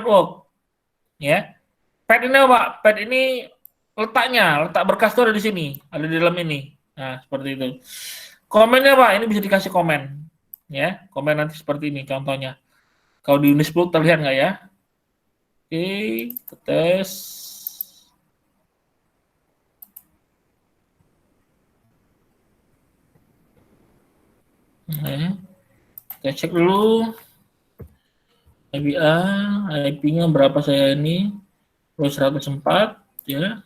network. Ya. Pad ini apa? Pad ini letak berkas itu ada di sini, ada di dalam ini. Nah, seperti itu. Komennya Pak, ini bisa dikasih komen. Ya, komen nanti seperti ini contohnya. Kalau di Unisbook terlihat nggak ya? Oke, tes. Nah, kita cek dulu. IP-nya berapa saya ini? 104 ya.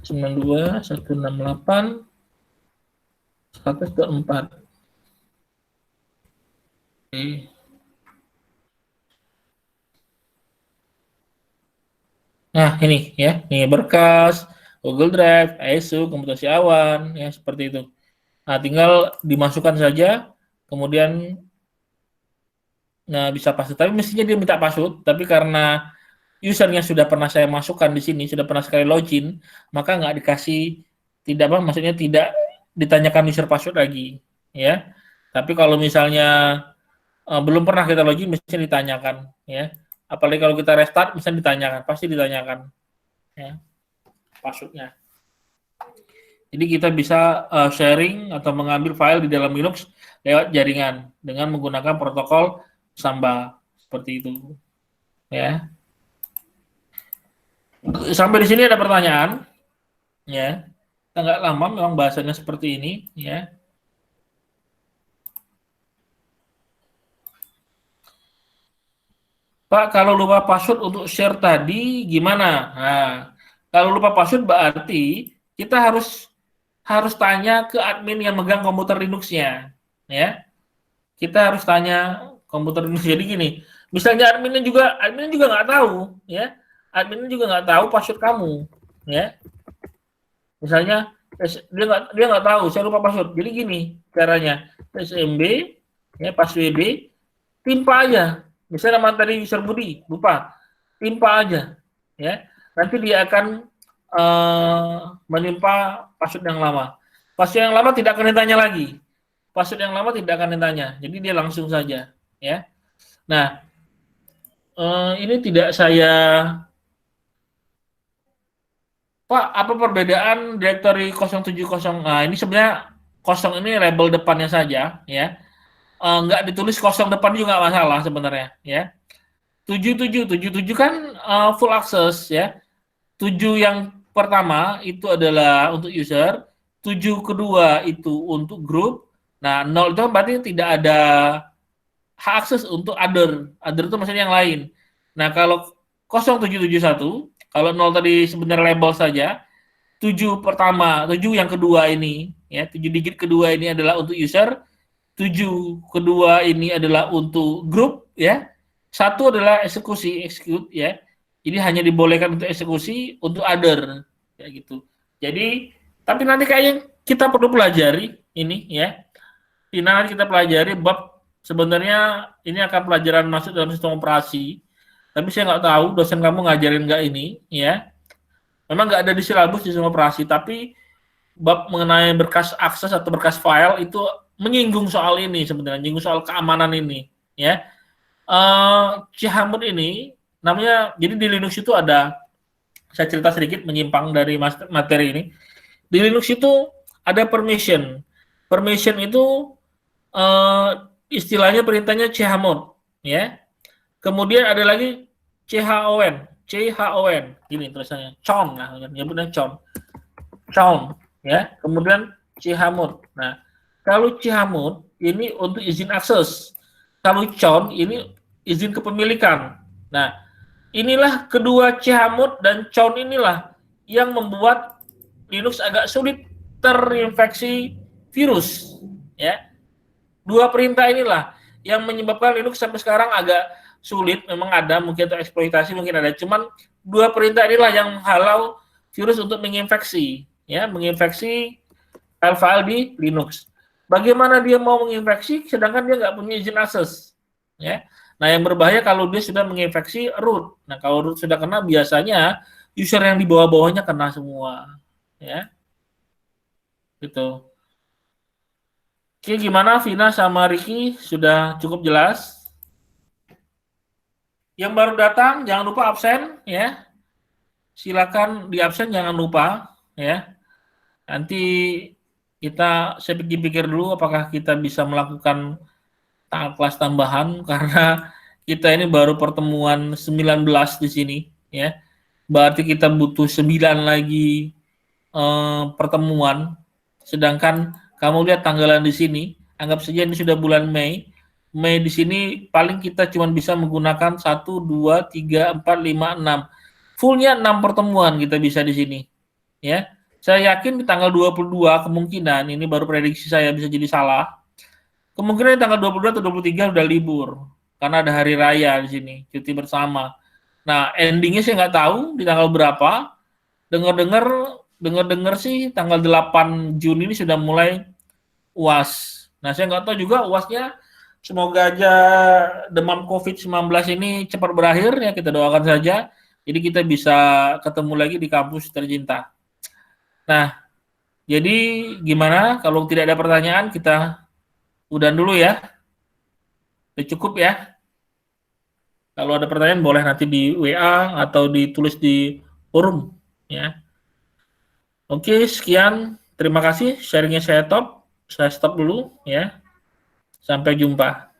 92 168 124. Oke. Nah, ini ya, ini berkas, Google Drive, ISO, komputasi awan, ya seperti itu. Nah, tinggal dimasukkan saja, kemudian nah bisa password. Tapi mestinya dia minta password, tapi karena usernya sudah pernah saya masukkan di sini, sudah pernah sekali login, maka nggak dikasih, tidak apa, maksudnya tidak ditanyakan user password lagi, ya. Tapi kalau misalnya belum pernah kita login, mesti ditanyakan, ya. Apalagi kalau kita restart, mesti ditanyakan, pasti ditanyakan, ya, passwordnya. Jadi kita bisa sharing atau mengambil file di dalam Linux lewat jaringan dengan menggunakan protokol Samba seperti itu, ya. Sampai di sini ada pertanyaan, ya. Kita nggak lama, memang bahasanya seperti ini, ya. Pak, kalau lupa password untuk share tadi gimana? Nah, kalau lupa password berarti kita harus tanya ke admin yang megang komputer Linux-nya, ya. Kita harus tanya komputer Linux. Jadi gini, misalnya adminnya juga nggak tahu, ya. Adminnya juga nggak tahu password kamu, ya. Misalnya dia nggak tahu, saya lupa password. Jadi gini caranya, SMB, ya, passwd, timpa aja. Misalnya nama tadi user Budi, lupa, timpa aja, ya. Nanti dia akan menimpa password yang lama. Password yang lama tidak akan ditanya lagi. Password yang lama tidak akan ditanya. Jadi dia langsung saja, ya. Nah, ini tidak saya, Pak, apa perbedaan directory 070? Nah, ini sebenarnya kosong ini label depannya saja, ya. Nggak ditulis kosong depan juga nggak masalah sebenarnya, ya. 77 kan full access, ya. 7 yang pertama itu adalah untuk user, 7 kedua itu untuk grup. Nah, 0 itu berarti tidak ada hak akses untuk other. Other itu maksudnya yang lain. Nah, kalau 0771, kalau 0 tadi sebenarnya label saja, 7 pertama, 7 yang kedua ini, ya, 7 digit kedua ini adalah untuk user, 7 kedua ini adalah untuk grup, ya. Satu adalah eksekusi, execute, ya. Jadi hanya dibolehkan untuk eksekusi, untuk other, ya gitu. Jadi, tapi nanti kayaknya kita perlu pelajari ini, ya. Nanti kita pelajari bab sebenarnya ini akan pelajaran masuk dalam sistem operasi. Tapi saya nggak tahu dosen kamu ngajarin nggak ini, ya. Memang nggak ada di silabus sistem operasi, tapi bab mengenai berkas akses atau berkas file itu menyinggung soal ini sebenarnya, menyinggung soal keamanan ini, ya. Cihamut ini namanya, jadi di Linux itu ada, saya cerita sedikit menyimpang dari materi ini. Di Linux itu ada permission. Permission itu istilahnya perintahnya chmod, ya. Kemudian ada lagi chon, gini tulisannya, chon, nah, nyebutnya chon, ya. Kemudian chmod. Nah, kalau chmod ini untuk izin akses, kalau chon ini izin kepemilikan. Nah, inilah kedua chmod dan chon inilah yang membuat Linux agak sulit terinfeksi virus, ya. Dua perintah inilah yang menyebabkan Linux sampai sekarang agak sulit. Memang ada mungkin untuk eksploitasi, mungkin ada, cuman dua perintah inilah yang menghalau virus untuk menginfeksi, ya, menginfeksi file-file di Linux. Bagaimana dia mau menginfeksi sedangkan dia nggak punya izin akses, ya. Nah, yang berbahaya kalau dia sudah menginfeksi root. Nah, kalau root sudah kena, biasanya user yang di bawah-bawahnya kena semua, ya. Gitu. Oke, gimana Vina sama Ricky? Sudah cukup jelas? Yang baru datang jangan lupa absen ya. Silakan di absen jangan lupa ya. Nanti saya pikir-pikir dulu apakah kita bisa melakukan kelas tambahan karena kita ini baru pertemuan 19 di sini ya. Berarti kita butuh 9 lagi pertemuan. Sedangkan kamu lihat tanggalan di sini, anggap saja ini sudah bulan Mei. Mei di sini paling kita cuma bisa menggunakan 1, 2, 3, 4, 5, 6. Fullnya 6 pertemuan kita bisa di sini. Ya. Saya yakin di tanggal 22 kemungkinan, ini baru prediksi saya bisa jadi salah. Kemungkinan di tanggal 22 atau 23 udah libur. Karena ada hari raya di sini, cuti bersama. Nah, endingnya saya nggak tahu di tanggal berapa. Dengar-dengar sih tanggal 8 Juni ini sudah mulai UAS. Nah, saya nggak tahu juga UASnya, semoga aja demam COVID-19 ini cepat berakhir ya, kita doakan saja. Jadi kita bisa ketemu lagi di kampus tercinta. Nah, jadi gimana kalau tidak ada pertanyaan kita udahan dulu ya. Udah cukup ya. Kalau ada pertanyaan boleh nanti di WA atau ditulis di forum ya. Oke, sekian. Terima kasih sharingnya saya stop dulu ya. Sampai jumpa.